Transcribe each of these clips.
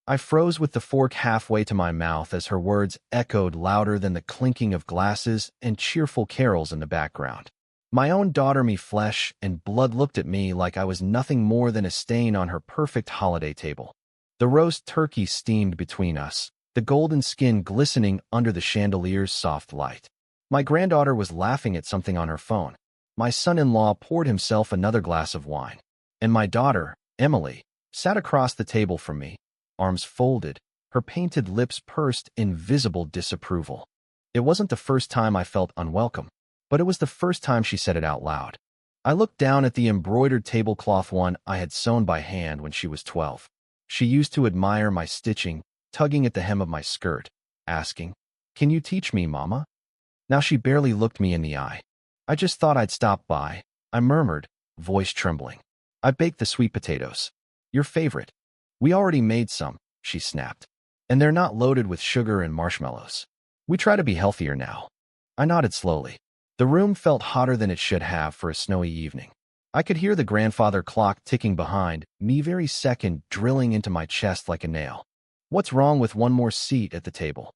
I froze with the fork halfway to my mouth as her words echoed louder than the clinking of glasses and cheerful carols in the background. My own daughter, me flesh and blood, looked at me like I was nothing more than a stain on her perfect holiday table. The roast turkey steamed between us, the golden skin glistening under the chandelier's soft light. My granddaughter was laughing at something on her phone. My son-in-law poured himself another glass of wine. And my daughter, Emily, sat across the table from me, arms folded, her painted lips pursed in visible disapproval. It wasn't the first time I felt unwelcome, but it was the first time she said it out loud. I looked down at the embroidered tablecloth one I had sewn by hand when she was 12. She used to admire my stitching, tugging at the hem of my skirt, asking, "Can you teach me, Mama?" Now she barely looked me in the eye. "I just thought I'd stop by," I murmured, voice trembling. "I baked the sweet potatoes. Your favorite." "We already made some," she snapped. "And they're not loaded with sugar and marshmallows. We try to be healthier now." I nodded slowly. The room felt hotter than it should have for a snowy evening. I could hear the grandfather clock ticking behind me, very second drilling into my chest like a nail. "What's wrong with one more seat at the table?"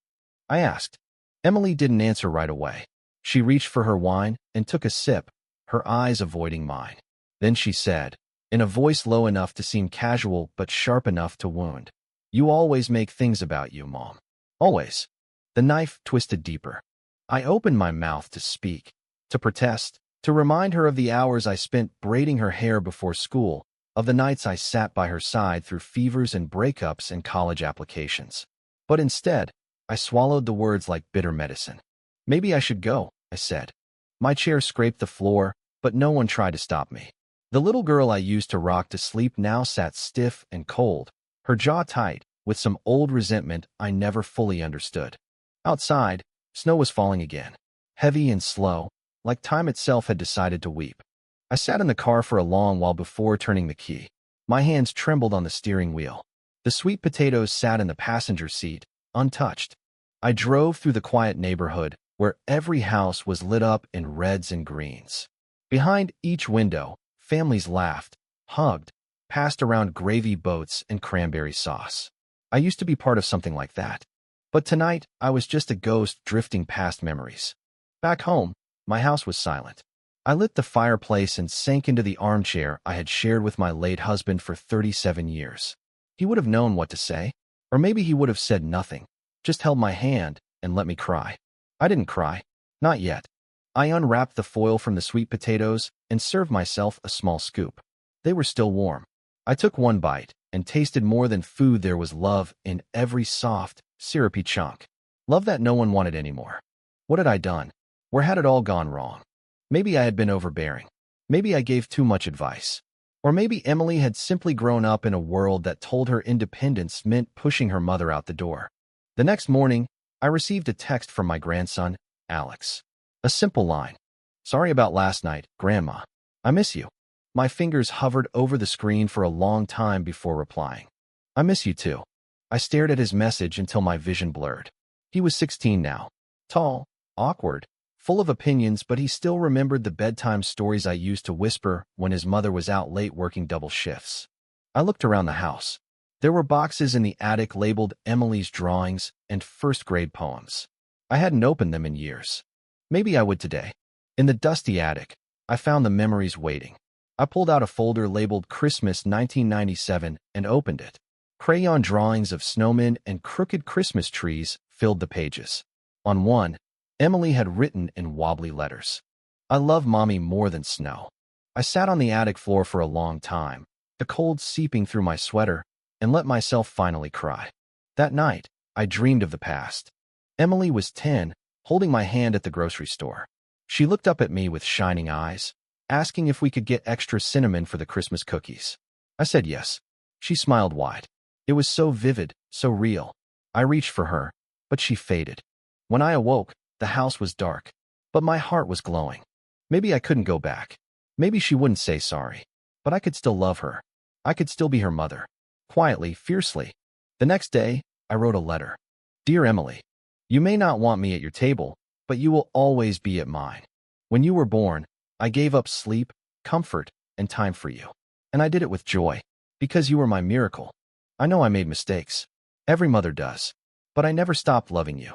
I asked. Emily didn't answer right away. She reached for her wine and took a sip, her eyes avoiding mine. Then she said, in a voice low enough to seem casual but sharp enough to wound, "You always make things about you, Mom. Always." The knife twisted deeper. I opened my mouth to speak, to protest, to remind her of the hours I spent braiding her hair before school, of the nights I sat by her side through fevers and breakups and college applications. But instead, I swallowed the words like bitter medicine. "Maybe I should go," I said. My chair scraped the floor, but no one tried to stop me. The little girl I used to rock to sleep now sat stiff and cold, her jaw tight, with some old resentment I never fully understood. Outside, snow was falling again, heavy and slow, like time itself had decided to weep. I sat in the car for a long while before turning the key. My hands trembled on the steering wheel. The sweet potatoes sat in the passenger seat, untouched. I drove through the quiet neighborhood, where every house was lit up in reds and greens. Behind each window, families laughed, hugged, passed around gravy boats and cranberry sauce. I used to be part of something like that. But tonight, I was just a ghost drifting past memories. Back home, my house was silent. I lit the fireplace and sank into the armchair I had shared with my late husband for 37 years. He would have known what to say, or maybe he would have said nothing, just held my hand and let me cry. I didn't cry. Not yet. I unwrapped the foil from the sweet potatoes and served myself a small scoop. They were still warm. I took one bite and tasted more than food. There was love in every soft, syrupy chunk. Love that no one wanted anymore. What had I done? Where had it all gone wrong? Maybe I had been overbearing. Maybe I gave too much advice. Or maybe Emily had simply grown up in a world that told her independence meant pushing her mother out the door. The next morning, I received a text from my grandson, Alex. A simple line. "Sorry about last night, Grandma. I miss you." My fingers hovered over the screen for a long time before replying. "I miss you too." I stared at his message until my vision blurred. He was 16 now. Tall, awkward, full of opinions, but he still remembered the bedtime stories I used to whisper when his mother was out late working double shifts. I looked around the house. There were boxes in the attic labeled Emily's drawings and first-grade poems. I hadn't opened them in years. Maybe I would today. In the dusty attic, I found the memories waiting. I pulled out a folder labeled Christmas 1997 and opened it. Crayon drawings of snowmen and crooked Christmas trees filled the pages. On one, Emily had written in wobbly letters, "I love Mommy more than snow." I sat on the attic floor for a long time, the cold seeping through my sweater, and let myself finally cry. That night, I dreamed of the past. Emily was 10, holding my hand at the grocery store. She looked up at me with shining eyes, asking if we could get extra cinnamon for the Christmas cookies. I said yes. She smiled wide. It was so vivid, so real. I reached for her, but she faded. When I awoke, the house was dark, but my heart was glowing. Maybe I couldn't go back. Maybe she wouldn't say sorry, but I could still love her. I could still be her mother. Quietly, fiercely. The next day, I wrote a letter. "Dear Emily, you may not want me at your table, but you will always be at mine. When you were born, I gave up sleep, comfort, and time for you. And I did it with joy, because you were my miracle. I know I made mistakes. Every mother does. But I never stopped loving you.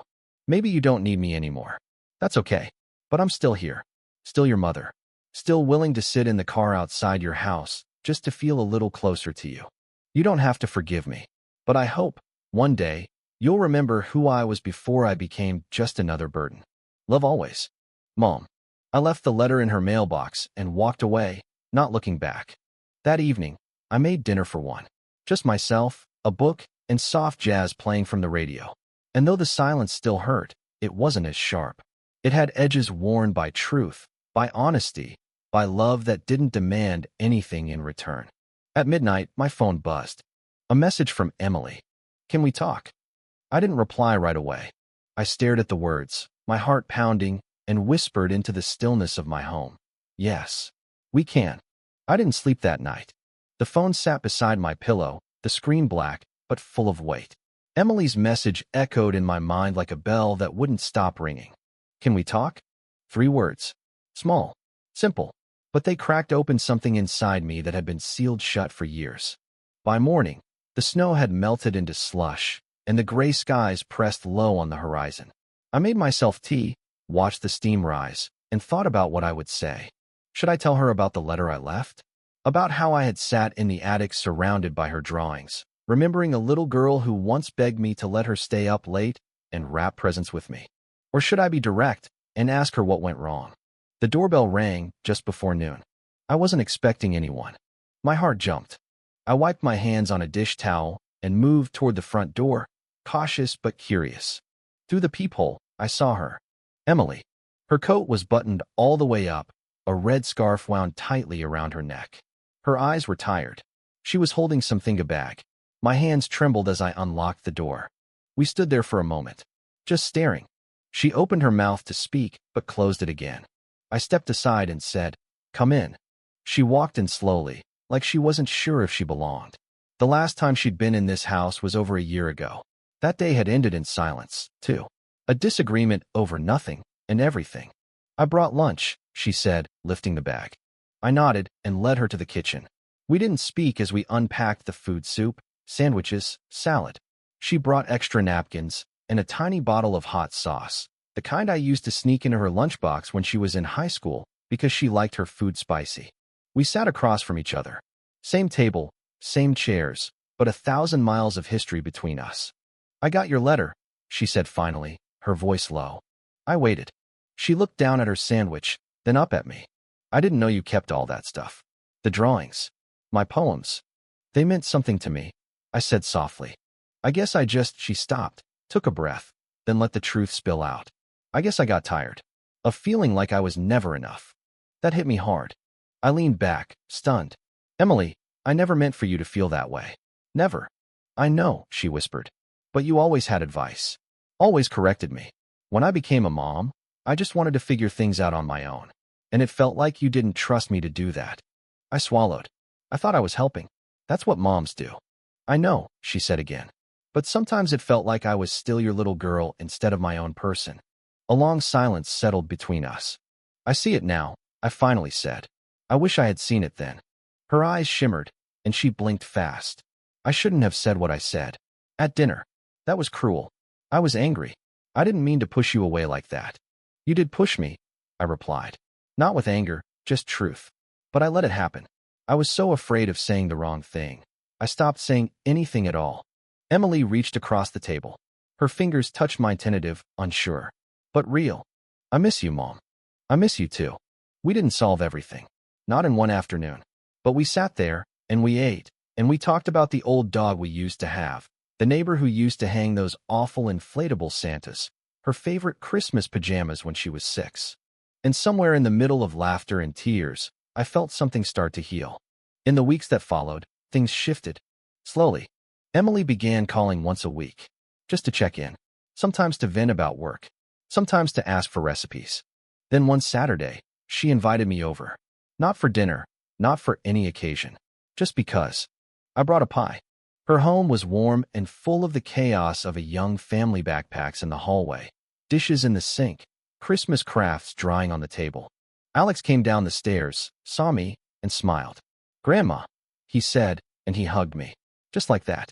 Maybe you don't need me anymore. That's okay. But I'm still here. Still your mother. Still willing to sit in the car outside your house just to feel a little closer to you. You don't have to forgive me. But I hope, one day, you'll remember who I was before I became just another burden. Love always. Mom. I left the letter in her mailbox and walked away, not looking back. That evening, I made dinner for one. Just myself, a book, and soft jazz playing from the radio. And though the silence still hurt, it wasn't as sharp. It had edges worn by truth, by honesty, by love that didn't demand anything in return. At midnight, my phone buzzed. A message from Emily. Can we talk? I didn't reply right away. I stared at the words, my heart pounding, and whispered into the stillness of my home. Yes, we can. I didn't sleep that night. The phone sat beside my pillow, the screen black, but full of weight. Emily's message echoed in my mind like a bell that wouldn't stop ringing. Can we talk? 3 words. Small. Simple. But they cracked open something inside me that had been sealed shut for years. By morning, the snow had melted into slush, and the gray skies pressed low on the horizon. I made myself tea, watched the steam rise, and thought about what I would say. Should I tell her about the letter I left? About how I had sat in the attic surrounded by her drawings, remembering a little girl who once begged me to let her stay up late and wrap presents with me? Or should I be direct and ask her what went wrong? The doorbell rang just before noon. I wasn't expecting anyone. My heart jumped. I wiped my hands on a dish towel and moved toward the front door, cautious but curious. Through the peephole, I saw her. Emily. Her coat was buttoned all the way up, a red scarf wound tightly around her neck. Her eyes were tired. She was holding something in a bag. My hands trembled as I unlocked the door. We stood there for a moment, just staring. She opened her mouth to speak, but closed it again. I stepped aside and said, "Come in." She walked in slowly, like she wasn't sure if she belonged. The last time she'd been in this house was over a year ago. That day had ended in silence, too. A disagreement over nothing and everything. "I brought lunch," she said, lifting the bag. I nodded and led her to the kitchen. We didn't speak as we unpacked the food: soup, sandwiches, salad. She brought extra napkins and a tiny bottle of hot sauce, the kind I used to sneak into her lunchbox when she was in high school because she liked her food spicy. We sat across from each other. Same table, same chairs, but 1,000 miles of history between us. "I got your letter," she said finally, her voice low. I waited. She looked down at her sandwich, then up at me. "I didn't know you kept all that stuff. The drawings. My poems. They meant something to me," I said softly. "I guess I just—" She stopped, took a breath, then let the truth spill out. "I guess I got tired of feeling like I was never enough." That hit me hard. I leaned back, stunned. "Emily, I never meant for you to feel that way. Never." "I know," she whispered. "But you always had advice. Always corrected me. When I became a mom, I just wanted to figure things out on my own. And it felt like you didn't trust me to do that." I swallowed. I thought I was helping. That's what moms do. "I know," she said again. "But sometimes it felt like I was still your little girl instead of my own person." A long silence settled between us. "I see it now," I finally said. "I wish I had seen it then." Her eyes shimmered, and she blinked fast. "I shouldn't have said what I said. At dinner. That was cruel. I was angry. I didn't mean to push you away like that." "You did push me," I replied. Not with anger, just truth. But I let it happen. I was so afraid of saying the wrong thing. I stopped saying anything at all. Emily reached across the table. Her fingers touched mine, tentative, unsure. "But real. I miss you, Mom. I miss you too." We didn't solve everything. Not in one afternoon. But we sat there, and we ate, and we talked about the old dog we used to have, the neighbor who used to hang those awful inflatable Santas, her favorite Christmas pajamas when she was 6. And somewhere in the middle of laughter and tears, I felt something start to heal. In the weeks that followed, things shifted. Slowly. Emily began calling once a week, just to check in, sometimes to vent about work, sometimes to ask for recipes. Then one Saturday, she invited me over. Not for dinner, not for any occasion, just because. I brought a pie. Her home was warm and full of the chaos of a young family. Backpacks in the hallway, dishes in the sink, Christmas crafts drying on the table. Alex came down the stairs, saw me, and smiled. "Grandma," he said, and he hugged me. Just like that.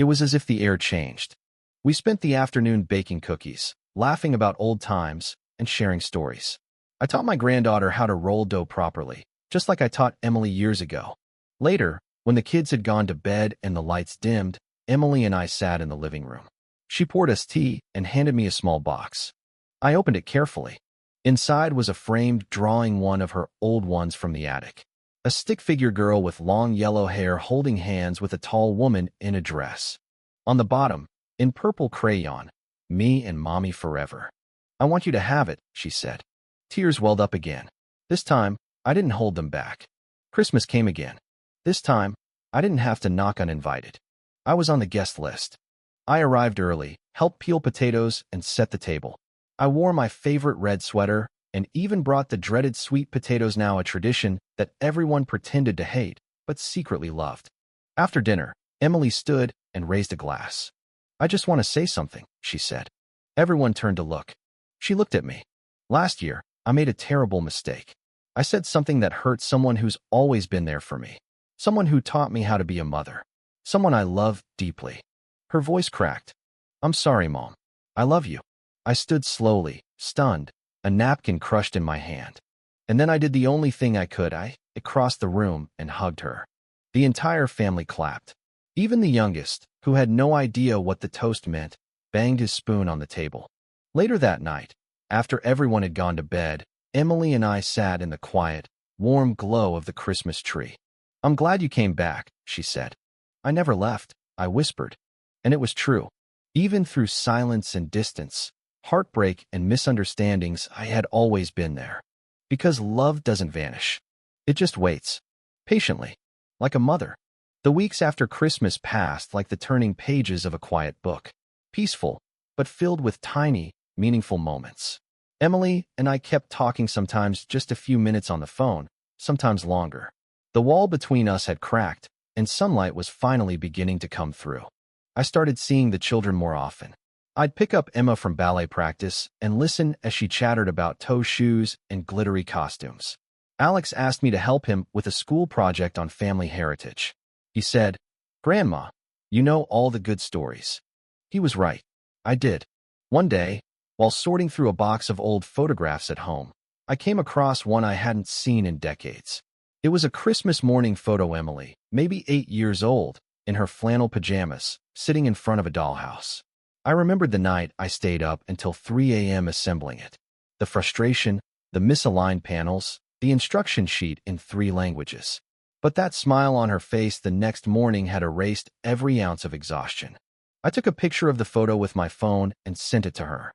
It was as if the air changed. We spent the afternoon baking cookies, laughing about old times, and sharing stories. I taught my granddaughter how to roll dough properly, just like I taught Emily years ago. Later, when the kids had gone to bed and the lights dimmed, Emily and I sat in the living room. She poured us tea and handed me a small box. I opened it carefully. Inside was a framed drawing, one of her old ones from the attic. A stick-figure girl with long yellow hair holding hands with a tall woman in a dress. On the bottom, in purple crayon, "Me and Mommy forever." "I want you to have it," she said. Tears welled up again. This time, I didn't hold them back. Christmas came again. This time, I didn't have to knock uninvited. I was on the guest list. I arrived early, helped peel potatoes, and set the table. I wore my favorite red sweater and even brought the dreaded sweet potatoes, now a tradition that everyone pretended to hate but secretly loved. After dinner, Emily stood and raised a glass. "I just want to say something," she said. Everyone turned to look. She looked at me. "Last year, I made a terrible mistake. I said something that hurt someone who's always been there for me, someone who taught me how to be a mother, someone I love deeply." Her voice cracked. "I'm sorry, Mom. I love you." I stood slowly, stunned, a napkin crushed in my hand. And then I did the only thing I could. I crossed the room and hugged her. The entire family clapped. Even the youngest, who had no idea what the toast meant, banged his spoon on the table. Later that night, after everyone had gone to bed, Emily and I sat in the quiet, warm glow of the Christmas tree. "I'm glad you came back," she said. "I never left," I whispered. And it was true. Even through silence and distance, heartbreak and misunderstandings, I had always been there. Because love doesn't vanish. It just waits. Patiently. Like a mother. The weeks after Christmas passed like the turning pages of a quiet book. Peaceful, but filled with tiny, meaningful moments. Emily and I kept talking, sometimes just a few minutes on the phone, sometimes longer. The wall between us had cracked, and sunlight was finally beginning to come through. I started seeing the children more often. I'd pick up Emma from ballet practice and listen as she chattered about toe shoes and glittery costumes. Alex asked me to help him with a school project on family heritage. He said, "Grandma, you know all the good stories." He was right. I did. One day, while sorting through a box of old photographs at home, I came across one I hadn't seen in decades. It was a Christmas morning photo. Emily, maybe 8 years old, in her flannel pajamas, sitting in front of a dollhouse. I remembered the night I stayed up until 3 a.m. assembling it. The frustration, the misaligned panels, the instruction sheet in 3 languages. But that smile on her face the next morning had erased every ounce of exhaustion. I took a picture of the photo with my phone and sent it to her.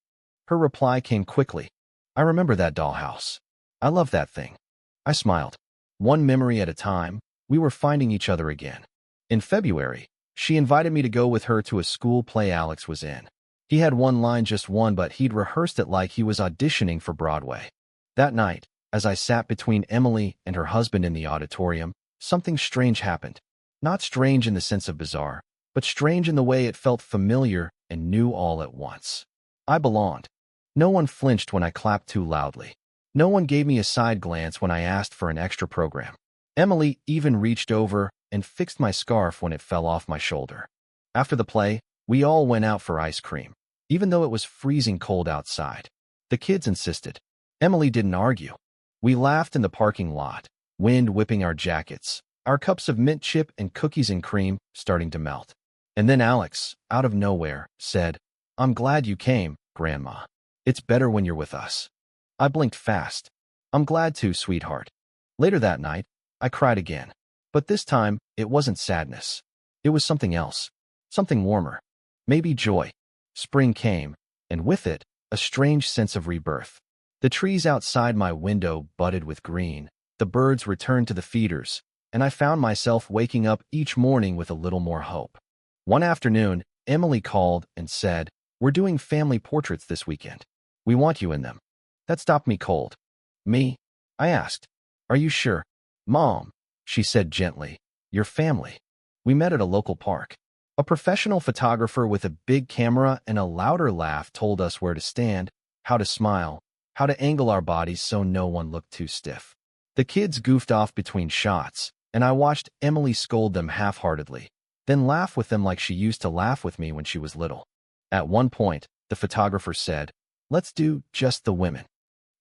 Her reply came quickly. "I remember that dollhouse. I love that thing." I smiled. One memory at a time, we were finding each other again. In February, she invited me to go with her to a school play Alex was in. He had one line, just one, but he'd rehearsed it like he was auditioning for Broadway. That night, as I sat between Emily and her husband in the auditorium, something strange happened. Not strange in the sense of bizarre, but strange in the way it felt familiar and new all at once. I belonged. No one flinched when I clapped too loudly. No one gave me a side glance when I asked for an extra program. Emily even reached over and fixed my scarf when it fell off my shoulder. After the play, we all went out for ice cream, even though it was freezing cold outside. The kids insisted. Emily didn't argue. We laughed in the parking lot, wind whipping our jackets, our cups of mint chip and cookies and cream starting to melt. And then Alex, out of nowhere, said, "I'm glad you came, Grandma. It's better when you're with us." I blinked fast. "I'm glad to, sweetheart." Later that night, I cried again. But this time, it wasn't sadness. It was something else. Something warmer. Maybe joy. Spring came, and with it, a strange sense of rebirth. The trees outside my window budded with green. The birds returned to the feeders, and I found myself waking up each morning with a little more hope. One afternoon, Emily called and said, "We're doing family portraits this weekend. We want you in them." That stopped me cold. "Me?" I asked. "Are you sure?" "Mom," she said gently, "your family." We met at a local park. A professional photographer with a big camera and a louder laugh told us where to stand, how to smile, how to angle our bodies so no one looked too stiff. The kids goofed off between shots, and I watched Emily scold them half-heartedly. then laugh with them like she used to laugh with me when she was little. At one point, the photographer said, "Let's do just the women."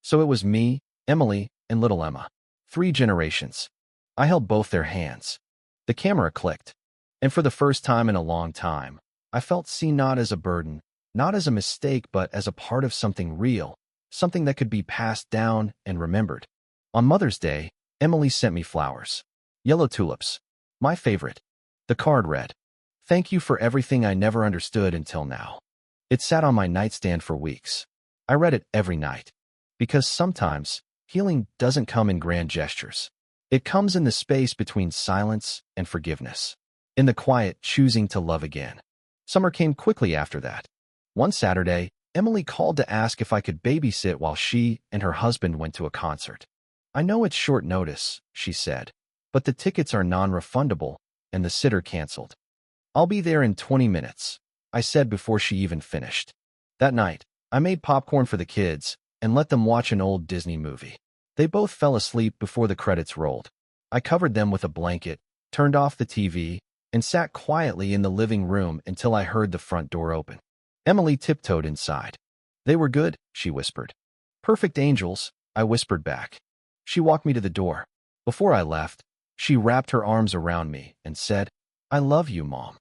So it was me, Emily, and little Emma. 3 generations. I held both their hands. The camera clicked, and for the first time in a long time, I felt seen, not as a burden, not as a mistake, but as a part of something real, something that could be passed down and remembered. On Mother's Day, Emily sent me flowers. Yellow tulips. My favorite. The card read, "Thank you for everything I never understood until now." It sat on my nightstand for weeks. I read it every night. Because sometimes, healing doesn't come in grand gestures. It comes in the space between silence and forgiveness. In the quiet, choosing to love again. Summer came quickly after that. One Saturday, Emily called to ask if I could babysit while she and her husband went to a concert. "I know it's short notice," she said, "but the tickets are non-refundable, and the sitter canceled." "I'll be there in 20 minutes, I said before she even finished. That night, I made popcorn for the kids and let them watch an old Disney movie. They both fell asleep before the credits rolled. I covered them with a blanket, turned off the TV, and sat quietly in the living room until I heard the front door open. Emily tiptoed inside. "They were good," she whispered. "Perfect angels," I whispered back. She walked me to the door. Before I left, she wrapped her arms around me and said, "I love you, Mom."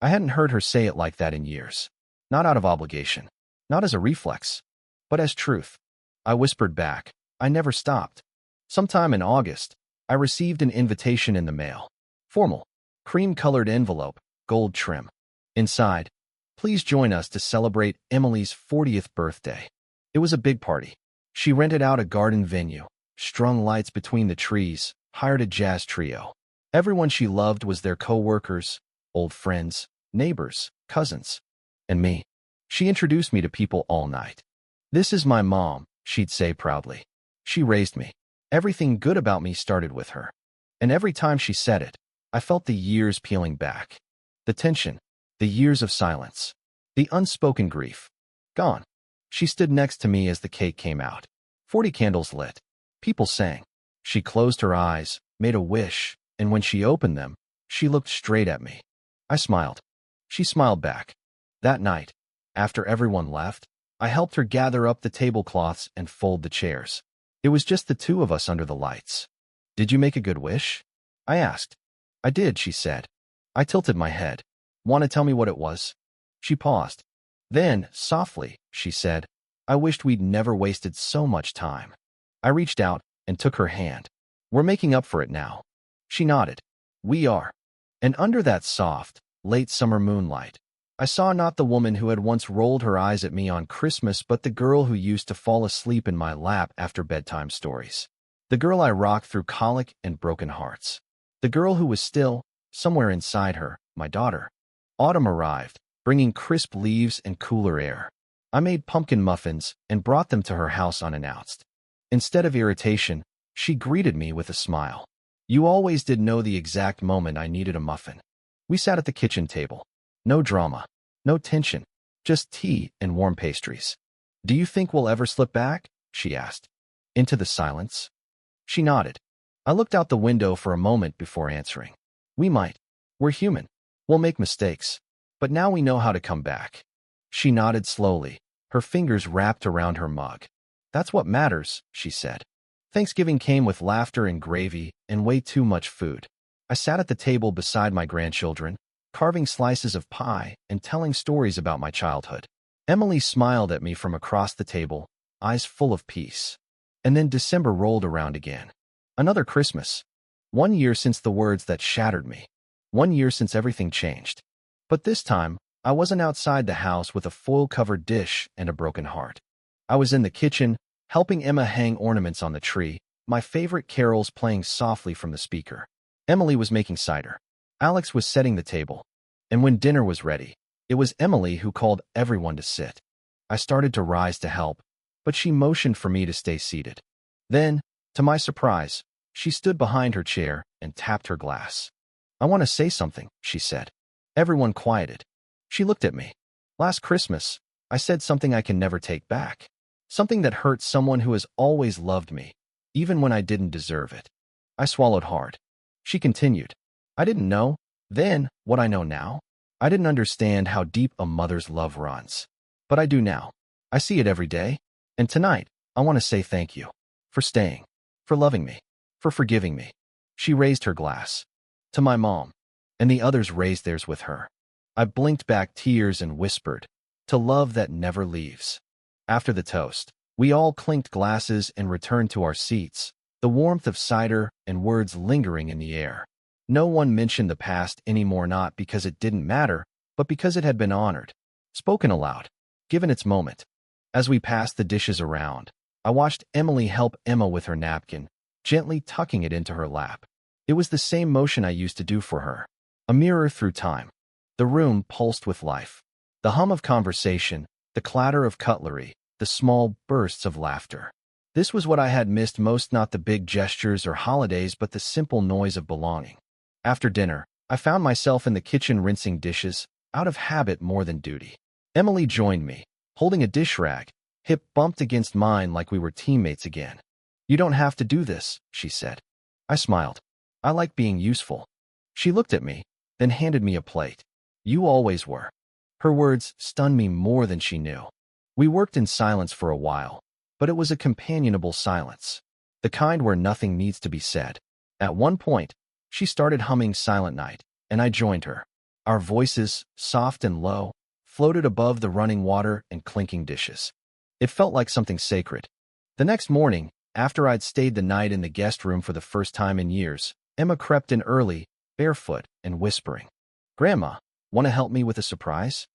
I hadn't heard her say it like that in years. Not out of obligation, not as a reflex, but as truth. I whispered back, "I never stopped." Sometime in August, I received an invitation in the mail. Formal, cream-colored envelope, gold trim. Inside, "Please join us to celebrate Emily's 40th birthday." It was a big party. She rented out a garden venue, strung lights between the trees, hired a jazz trio. Everyone she loved was there: co-workers, old friends, neighbors, cousins, and me. She introduced me to people all night. "This is my mom," she'd say proudly. "She raised me. Everything good about me started with her." And every time she said it, I felt the years peeling back. The tension, the years of silence, the unspoken grief. Gone. She stood next to me as the cake came out. 40 candles lit. People sang. She closed her eyes, made a wish, and when she opened them, she looked straight at me. I smiled. She smiled back. That night, after everyone left, I helped her gather up the tablecloths and fold the chairs. It was just the two of us under the lights. "Did you make a good wish?" I asked. "I did," she said. I tilted my head. "Want to tell me what it was?" She paused. Then, softly, she said, "I wished we'd never wasted so much time." I reached out and took her hand. "We're making up for it now." She nodded. "We are." And under that soft, late summer moonlight, I saw not the woman who had once rolled her eyes at me on Christmas, but the girl who used to fall asleep in my lap after bedtime stories. The girl I rocked through colic and broken hearts. The girl who was still, somewhere inside her, my daughter. Autumn arrived, bringing crisp leaves and cooler air. I made pumpkin muffins and brought them to her house unannounced. Instead of irritation, she greeted me with a smile. "You always did know the exact moment I needed a muffin." We sat at the kitchen table. No drama, no tension, just tea and warm pastries. "Do you think we'll ever slip back?" she asked. "Into the silence?" She nodded. I looked out the window for a moment before answering. "We might. We're human. We'll make mistakes. But now we know how to come back." She nodded slowly, her fingers wrapped around her mug. "That's what matters," she said. Thanksgiving came with laughter and gravy and way too much food. I sat at the table beside my grandchildren, carving slices of pie and telling stories about my childhood. Emily smiled at me from across the table, eyes full of peace. And then December rolled around again. Another Christmas. 1 year since the words that shattered me. 1 year since everything changed. But this time, I wasn't outside the house with a foil-covered dish and a broken heart. I was in the kitchen, helping Emma hang ornaments on the tree, my favorite carols playing softly from the speaker. Emily was making cider. Alex was setting the table. And when dinner was ready, it was Emily who called everyone to sit. I started to rise to help, but she motioned for me to stay seated. Then, to my surprise, she stood behind her chair and tapped her glass. "I want to say something," she said. Everyone quieted. She looked at me. "Last Christmas, I said something I can never take back. Something that hurt someone who has always loved me, even when I didn't deserve it." I swallowed hard. She continued. "I didn't know. Then, what I know now? I didn't understand how deep a mother's love runs. But I do now. I see it every day. And tonight, I want to say thank you. For staying. For loving me. For forgiving me. She raised her glass. To my mom. And the others raised theirs with her. I blinked back tears and whispered, to love that never leaves. After the toast, we all clinked glasses and returned to our seats, the warmth of cider and words lingering in the air. No one mentioned the past anymore, not because it didn't matter, but because it had been honored, spoken aloud, given its moment. As we passed the dishes around, I watched Emily help Emma with her napkin, gently tucking it into her lap. It was the same motion I used to do for her, a mirror through time. The room pulsed with life. The hum of conversation, the clatter of cutlery, the small bursts of laughter. This was what I had missed most, not the big gestures or holidays, but the simple noise of belonging. After dinner, I found myself in the kitchen rinsing dishes, out of habit more than duty. Emily joined me, holding a dish rag, hip bumped against mine like we were teammates again. You don't have to do this, she said. I smiled. I like being useful. She looked at me, then handed me a plate. You always were. Her words stunned me more than she knew. We worked in silence for a while, but it was a companionable silence, the kind where nothing needs to be said. At one point, she started humming Silent Night, and I joined her. Our voices, soft and low, floated above the running water and clinking dishes. It felt like something sacred. The next morning, after I'd stayed the night in the guest room for the first time in years, Emma crept in early, barefoot and whispering, "Grandma, want to help me with a surprise?"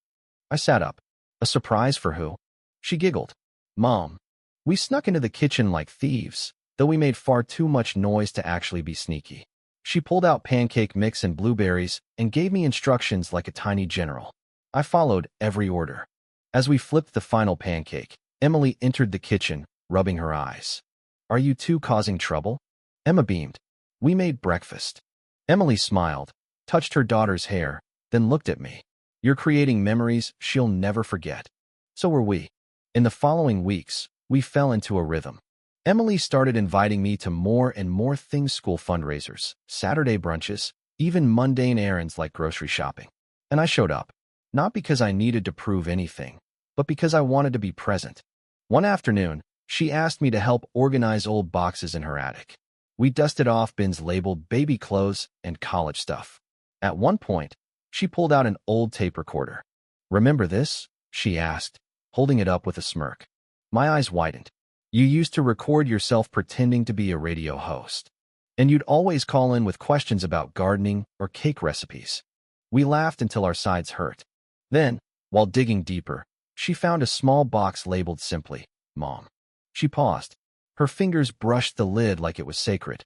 I sat up. A surprise for who? She giggled. Mom. We snuck into the kitchen like thieves, though we made far too much noise to actually be sneaky. She pulled out pancake mix and blueberries and gave me instructions like a tiny general. I followed every order. As we flipped the final pancake, Emily entered the kitchen, rubbing her eyes. Are you two causing trouble? Emma beamed. We made breakfast. Emily smiled, touched her daughter's hair, then looked at me. You're creating memories she'll never forget. So were we. In the following weeks, we fell into a rhythm. Emily started inviting me to more and more things: school fundraisers, Saturday brunches, even mundane errands like grocery shopping. And I showed up, not because I needed to prove anything, but because I wanted to be present. One afternoon, she asked me to help organize old boxes in her attic. We dusted off bins labeled baby clothes and college stuff. At one point, she pulled out an old tape recorder. Remember this? She asked, holding it up with a smirk. My eyes widened. You used to record yourself pretending to be a radio host. And you'd always call in with questions about gardening or cake recipes. We laughed until our sides hurt. Then, while digging deeper, she found a small box labeled simply, Mom. She paused. Her fingers brushed the lid like it was sacred.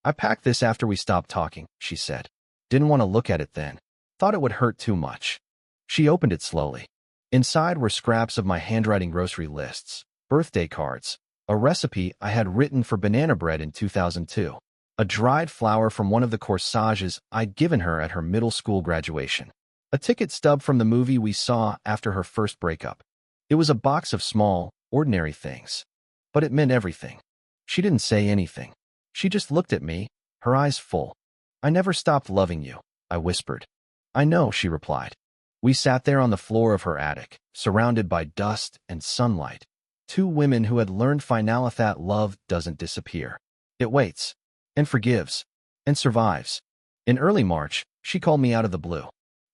I packed this after we stopped talking, she said. Didn't want to look at it then. Thought it would hurt too much. She opened it slowly. Inside were scraps of my handwriting grocery lists, birthday cards, a recipe I had written for banana bread in 2002, a dried flower from one of the corsages I'd given her at her middle school graduation, a ticket stub from the movie we saw after her first breakup. It was a box of small, ordinary things. But it meant everything. She didn't say anything. She just looked at me, her eyes full. I never stopped loving you, I whispered. I know, she replied. We sat there on the floor of her attic, surrounded by dust and sunlight. Two women who had learned finally that love doesn't disappear. It waits, and forgives, and survives. In early March, she called me out of the blue.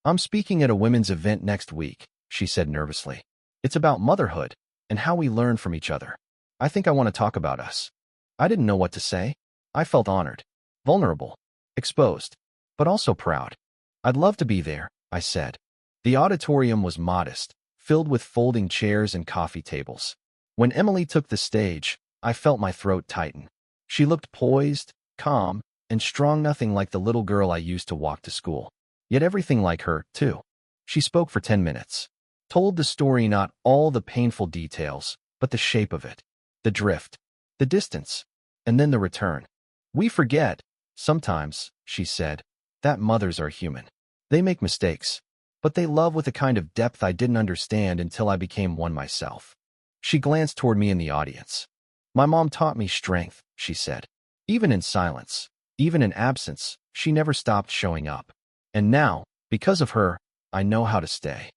I'm speaking at a women's event next week, she said nervously. It's about motherhood and how we learn from each other. I think I want to talk about us. I didn't know what to say. I felt honored, vulnerable, exposed, but also proud. I'd love to be there, I said. The auditorium was modest, filled with folding chairs and coffee tables. When Emily took the stage, I felt my throat tighten. She looked poised, calm, and strong, nothing like the little girl I used to walk to school. Yet everything like her, too. She spoke for 10 minutes. Told the story, not all the painful details, but the shape of it. The drift, the distance, and then the return. We forget, sometimes, she said, that mothers are human. They make mistakes, but they love with a kind of depth I didn't understand until I became one myself. She glanced toward me in the audience. My mom taught me strength, she said. Even in silence, even in absence, she never stopped showing up. And now, because of her, I know how to stay.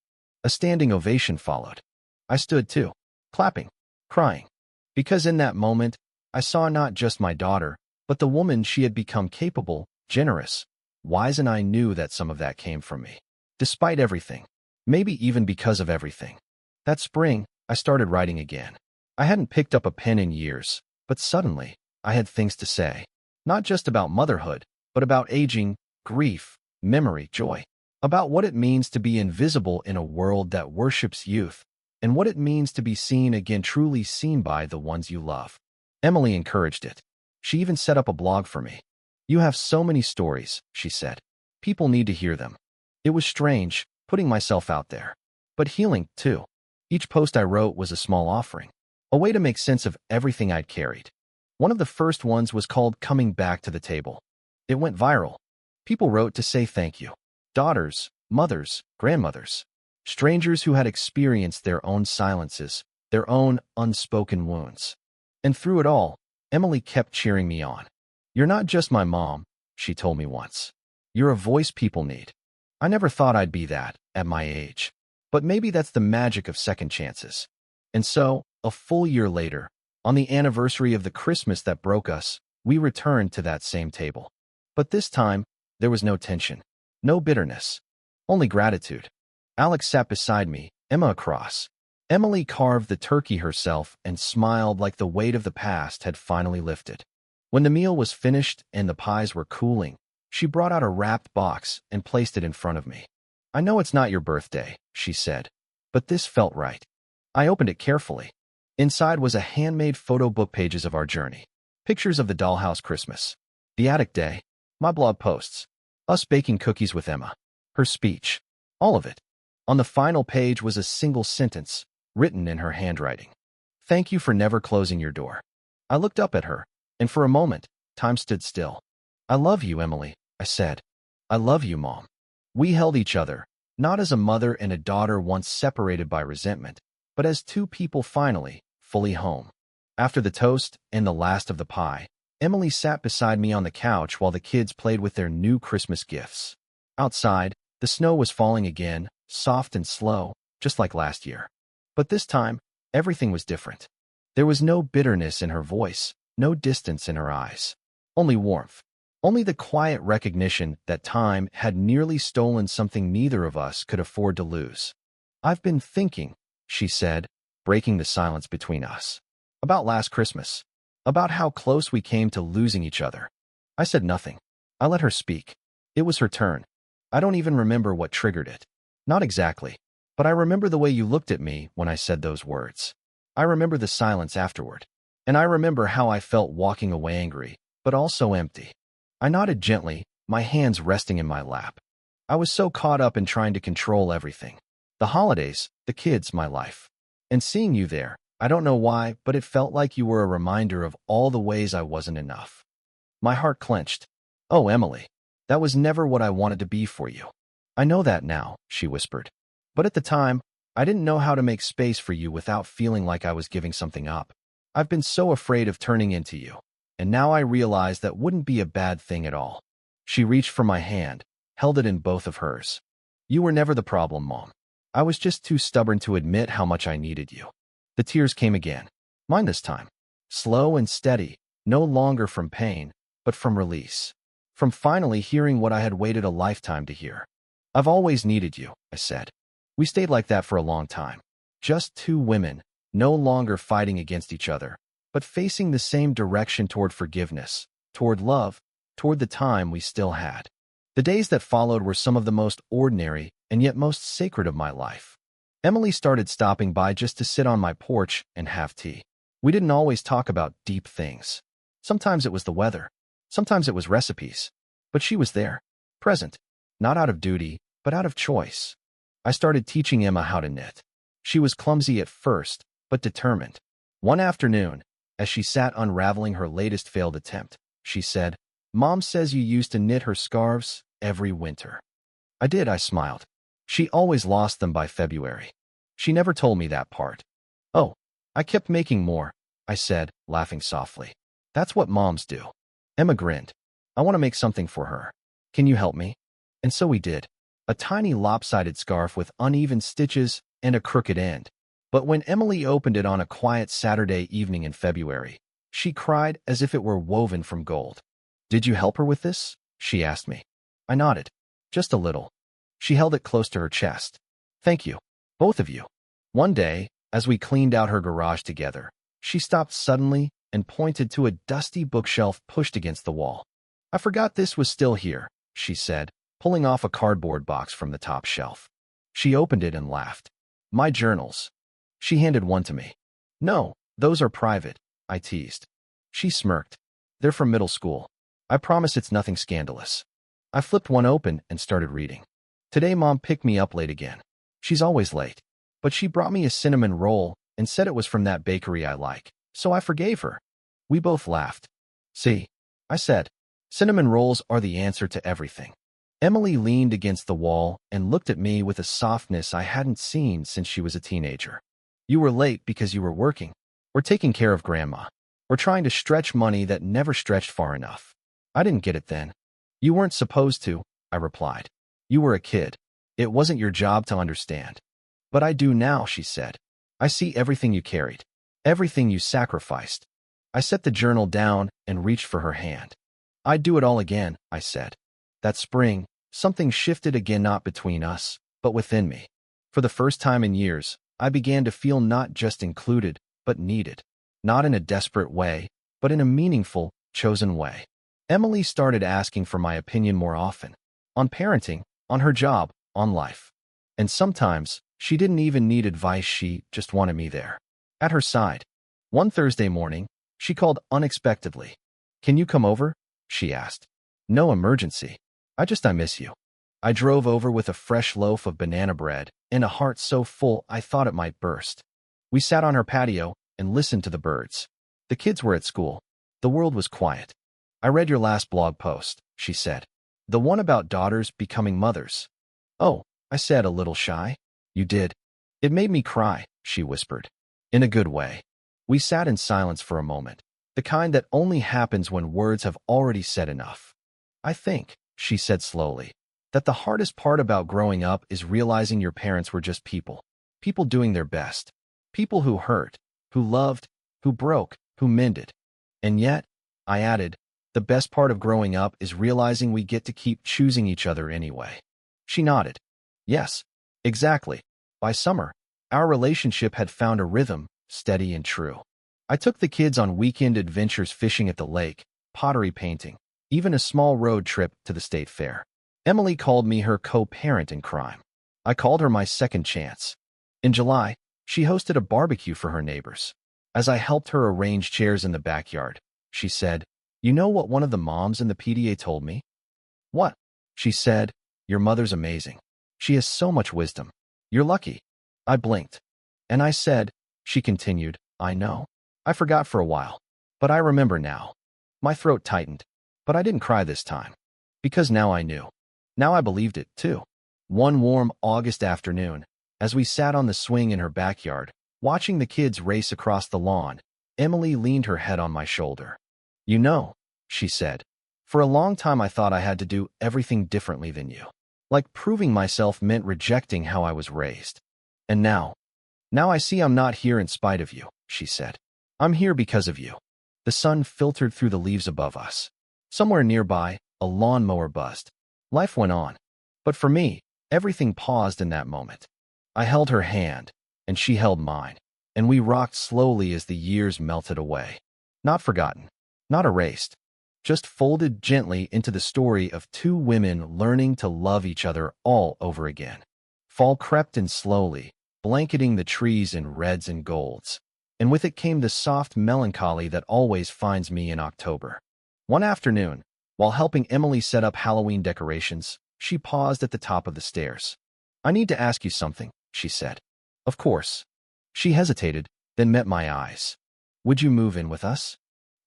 A standing ovation followed. I stood too, clapping, crying. Because in that moment, I saw not just my daughter, but the woman she had become, capable, generous, wise, and I knew that some of that came from me. Despite everything. Maybe even because of everything. That spring, I started writing again. I hadn't picked up a pen in years, but suddenly, I had things to say. Not just about motherhood, but about aging, grief, memory, joy. About what it means to be invisible in a world that worships youth, and what it means to be seen again, truly seen by the ones you love. Emily encouraged it. She even set up a blog for me. You have so many stories, she said. People need to hear them. It was strange, putting myself out there. But healing, too. Each post I wrote was a small offering. A way to make sense of everything I'd carried. One of the first ones was called Coming Back to the Table. It went viral. People wrote to say thank you. Daughters, mothers, grandmothers. Strangers who had experienced their own silences, their own unspoken wounds. And through it all, Emily kept cheering me on. You're not just my mom, she told me once. You're a voice people need. I never thought I'd be that, at my age. But maybe that's the magic of second chances. And so, a full year later, on the anniversary of the Christmas that broke us, we returned to that same table. But this time, there was no tension, no bitterness, only gratitude. Alex sat beside me, Emma across. Emily carved the turkey herself and smiled like the weight of the past had finally lifted. When the meal was finished and the pies were cooling, she brought out a wrapped box and placed it in front of me. I know it's not your birthday, she said, but this felt right. I opened it carefully. Inside was a handmade photo book, pages of our journey. Pictures of the dollhouse Christmas, the attic day, my blog posts, us baking cookies with Emma, her speech, all of it. On the final page was a single sentence, written in her handwriting. Thank you for never closing your door. I looked up at her, and for a moment, time stood still. I love you, Emily, I said. I love you, Mom. We held each other, not as a mother and a daughter once separated by resentment, but as two people finally, fully home. After the toast and the last of the pie, Emily sat beside me on the couch while the kids played with their new Christmas gifts. Outside, the snow was falling again, soft and slow, just like last year. But this time, everything was different. There was no bitterness in her voice, no distance in her eyes. Only warmth. Only the quiet recognition that time had nearly stolen something neither of us could afford to lose. I've been thinking, she said, breaking the silence between us. About last Christmas. About how close we came to losing each other. I said nothing. I let her speak. It was her turn. I don't even remember what triggered it. Not exactly. But I remember the way you looked at me when I said those words. I remember the silence afterward. And I remember how I felt walking away angry, but also empty. I nodded gently, my hands resting in my lap. I was so caught up in trying to control everything. The holidays, the kids, my life. And seeing you there, I don't know why, but it felt like you were a reminder of all the ways I wasn't enough. My heart clenched. Oh, Emily, that was never what I wanted to be for you. I know that now, she whispered. But at the time, I didn't know how to make space for you without feeling like I was giving something up. I've been so afraid of turning into you. And now I realize that wouldn't be a bad thing at all. She reached for my hand, held it in both of hers. You were never the problem, Mom. I was just too stubborn to admit how much I needed you. The tears came again. Mine this time. Slow and steady, no longer from pain, but from release. From finally hearing what I had waited a lifetime to hear. I've always needed you, I said. We stayed like that for a long time. Just two women, no longer fighting against each other, but facing the same direction toward forgiveness, toward love, toward the time we still had. The days that followed were some of the most ordinary and yet most sacred of my life. Emily started stopping by just to sit on my porch and have tea. We didn't always talk about deep things. Sometimes it was the weather. Sometimes it was recipes. But she was there, present, not out of duty, but out of choice. I started teaching Emma how to knit. She was clumsy at first, but determined. One afternoon, as she sat unraveling her latest failed attempt, she said, Mom says you used to knit her scarves every winter. I did, I smiled. She always lost them by February. She never told me that part. Oh, I kept making more, I said, laughing softly. That's what moms do. Emma grinned. I want to make something for her. Can you help me? And so we did. A tiny lopsided scarf with uneven stitches and a crooked end. But when Emily opened it on a quiet Saturday evening in February, she cried as if it were woven from gold. "Did you help her with this?" she asked me. I nodded. "Just a little." She held it close to her chest. "Thank you. Both of you." One day, as we cleaned out her garage together, she stopped suddenly and pointed to a dusty bookshelf pushed against the wall. "I forgot this was still here," she said, pulling off a cardboard box from the top shelf. She opened it and laughed. "My journals." She handed one to me. "No, those are private," I teased. She smirked. "They're from middle school. I promise it's nothing scandalous." I flipped one open and started reading. "Today Mom picked me up late again. She's always late. But she brought me a cinnamon roll and said it was from that bakery I like, so I forgave her." We both laughed. "See," I said, "cinnamon rolls are the answer to everything." Emily leaned against the wall and looked at me with a softness I hadn't seen since she was a teenager. "You were late because you were working, or taking care of Grandma, or trying to stretch money that never stretched far enough." I didn't get it then. "You weren't supposed to," I replied. "You were a kid. It wasn't your job to understand." "But I do now," she said. "I see everything you carried, everything you sacrificed." I set the journal down and reached for her hand. "I'd do it all again," I said. That spring, something shifted again, not between us, but within me. For the first time in years, I began to feel not just included, but needed. Not in a desperate way, but in a meaningful, chosen way. Emily started asking for my opinion more often. On parenting, on her job, on life. And sometimes, she didn't even need advice, she just wanted me there. At her side. One Thursday morning, she called unexpectedly. "Can you come over?" she asked. "No emergency. I miss you." I drove over with a fresh loaf of banana bread and a heart so full I thought it might burst. We sat on her patio and listened to the birds. The kids were at school. The world was quiet. "I read your last blog post," she said. "The one about daughters becoming mothers." "Oh," I said, a little shy. "You did?" "It made me cry," she whispered. "In a good way." We sat in silence for a moment, the kind that only happens when words have already said enough. "I think," she said slowly, "that the hardest part about growing up is realizing your parents were just people. People doing their best. People who hurt, who loved, who broke, who mended. And yet," I added, "the best part of growing up is realizing we get to keep choosing each other anyway." She nodded. "Yes, exactly." By summer, our relationship had found a rhythm, steady and true. I took the kids on weekend adventures, fishing at the lake, pottery painting, even a small road trip to the state fair. Emily called me her co-parent in crime. I called her my second chance. In July, she hosted a barbecue for her neighbors. As I helped her arrange chairs in the backyard, she said, "You know what one of the moms in the PDA told me?" "What?" She said, "Your mother's amazing. She has so much wisdom. You're lucky." I blinked. "And I said," she continued, "I know. I forgot for a while. But I remember now." My throat tightened. But I didn't cry this time. Because now I knew. Now I believed it, too. One warm August afternoon, as we sat on the swing in her backyard, watching the kids race across the lawn, Emily leaned her head on my shoulder. "You know," she said, "for a long time I thought I had to do everything differently than you. Like proving myself meant rejecting how I was raised. And now I see I'm not here in spite of you," she said. "I'm here because of you." The sun filtered through the leaves above us. Somewhere nearby, a lawnmower buzzed. Life went on. But for me, everything paused in that moment. I held her hand, and she held mine, and we rocked slowly as the years melted away. Not forgotten, not erased, just folded gently into the story of two women learning to love each other all over again. Fall crept in slowly, blanketing the trees in reds and golds, and with it came the soft melancholy that always finds me in October. One afternoon, while helping Emily set up Halloween decorations, she paused at the top of the stairs. "I need to ask you something," she said. "Of course." She hesitated, then met my eyes. "Would you move in with us?"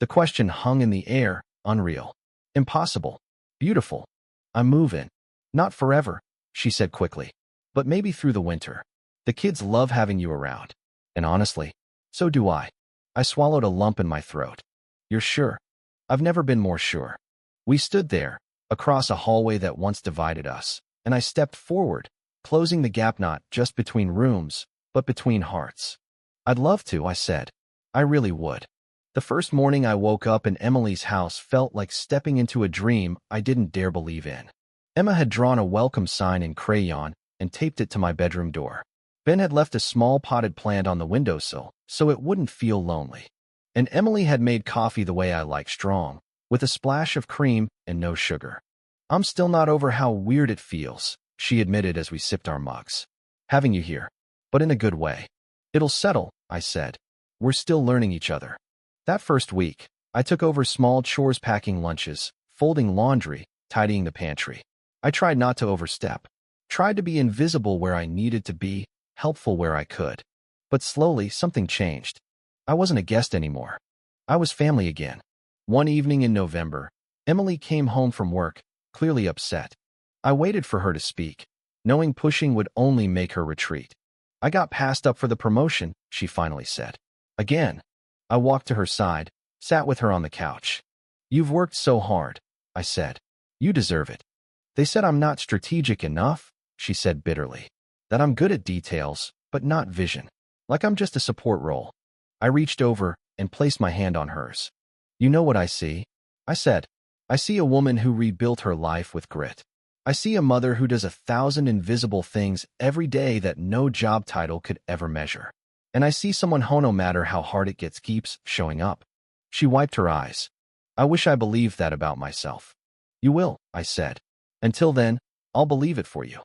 The question hung in the air, unreal. Impossible. Beautiful. "I move in. Not forever," she said quickly. "But maybe through the winter. The kids love having you around. And honestly, so do I." I swallowed a lump in my throat. "You're sure?" "I've never been more sure." We stood there, across a hallway that once divided us, and I stepped forward, closing the gap not just between rooms, but between hearts. I'd love to, I said. I really would. The first morning I woke up in Emily's house felt like stepping into a dream I didn't dare believe in. Emma had drawn a welcome sign in crayon and taped it to my bedroom door. Ben had left a small potted plant on the windowsill so it wouldn't feel lonely. And Emily had made coffee the way I like, strong, with a splash of cream and no sugar. I'm still not over how weird it feels, she admitted as we sipped our mugs. Having you here, but in a good way. It'll settle, I said. We're still learning each other. That first week, I took over small chores, packing lunches, folding laundry, tidying the pantry. I tried not to overstep, tried to be invisible where I needed to be, helpful where I could. But slowly, something changed. I wasn't a guest anymore. I was family again. One evening in November, Emily came home from work, clearly upset. I waited for her to speak, knowing pushing would only make her retreat. I got passed up for the promotion, she finally said. Again. I walked to her side, sat with her on the couch. You've worked so hard, I said. You deserve it. They said I'm not strategic enough, she said bitterly. That I'm good at details, but not vision. Like I'm just a support role. I reached over and placed my hand on hers. You know what I see? I said. I see a woman who rebuilt her life with grit. I see a mother who does 1,000 invisible things every day that no job title could ever measure. And I see someone who, no matter how hard it gets, keeps showing up. She wiped her eyes. I wish I believed that about myself. You will, I said. Until then, I'll believe it for you.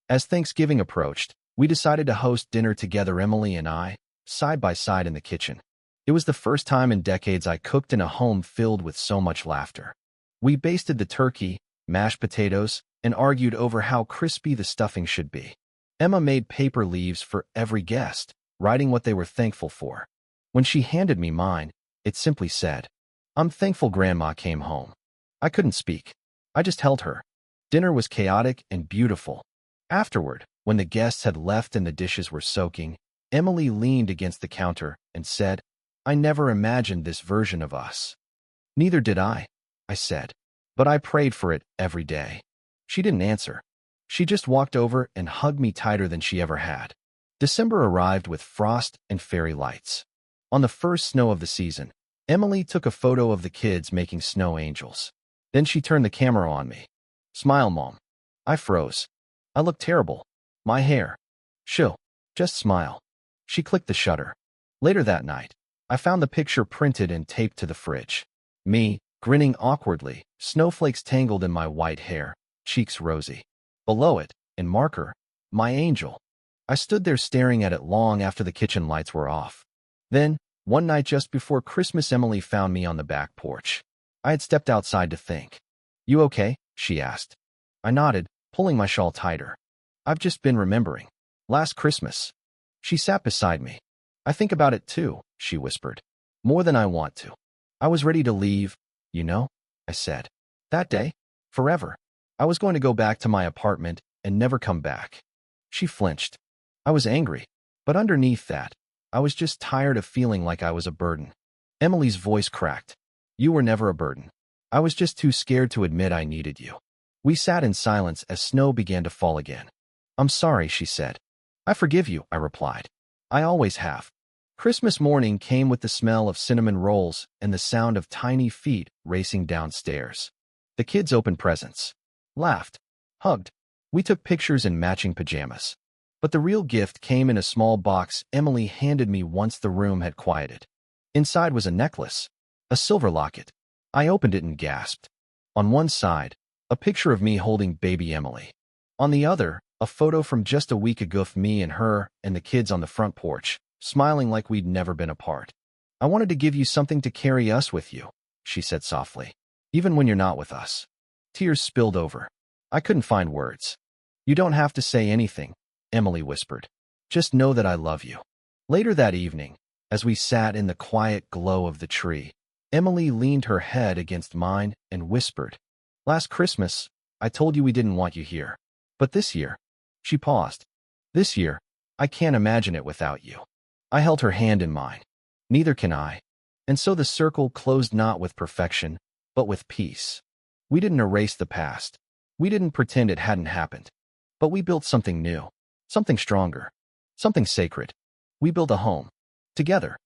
As Thanksgiving approached, we decided to host dinner together, Emily and I, side by side in the kitchen. It was the first time in decades I cooked in a home filled with so much laughter. We basted the turkey, mashed potatoes, and argued over how crispy the stuffing should be. Emma made paper leaves for every guest, writing what they were thankful for. When she handed me mine, it simply said, I'm thankful Grandma came home. I couldn't speak. I just held her. Dinner was chaotic and beautiful. Afterward, when the guests had left and the dishes were soaking, Emily leaned against the counter and said, I never imagined this version of us. Neither did I said. But I prayed for it every day. She didn't answer. She just walked over and hugged me tighter than she ever had. December arrived with frost and fairy lights. On the first snow of the season, Emily took a photo of the kids making snow angels. Then she turned the camera on me. Smile, Mom. I froze. I looked terrible. My hair. She'll just smile. She clicked the shutter. Later that night, I found the picture printed and taped to the fridge. Me, grinning awkwardly, snowflakes tangled in my white hair, cheeks rosy. Below it, in marker, my angel. I stood there staring at it long after the kitchen lights were off. Then, one night just before Christmas, Emily found me on the back porch. I had stepped outside to think. You okay? She asked. I nodded, pulling my shawl tighter. I've just been remembering. Last Christmas. She sat beside me. I think about it too, she whispered. More than I want to. I was ready to leave, you know, I said. That day? Forever. I was going to go back to my apartment and never come back. She flinched. I was angry, but underneath that, I was just tired of feeling like I was a burden. Emily's voice cracked. You were never a burden. I was just too scared to admit I needed you. We sat in silence as snow began to fall again. I'm sorry, she said. I forgive you, I replied. I always have. Christmas morning came with the smell of cinnamon rolls and the sound of tiny feet racing downstairs. The kids opened presents, laughed, hugged. We took pictures in matching pajamas. But the real gift came in a small box Emily handed me once the room had quieted. Inside was a necklace, a silver locket. I opened it and gasped. On one side, a picture of me holding baby Emily. On the other, a photo from just a week ago of me and her and the kids on the front porch, smiling like we'd never been apart. I wanted to give you something to carry us with you, she said softly, even when you're not with us. Tears spilled over. I couldn't find words. You don't have to say anything, Emily whispered. Just know that I love you. Later that evening, as we sat in the quiet glow of the tree, Emily leaned her head against mine and whispered, Last Christmas, I told you we didn't want you here. But this year, she paused. This year, I can't imagine it without you. I held her hand in mine. Neither can I. And so the circle closed not with perfection, but with peace. We didn't erase the past. We didn't pretend it hadn't happened. But we built something new, something stronger, something sacred. We built a home. Together.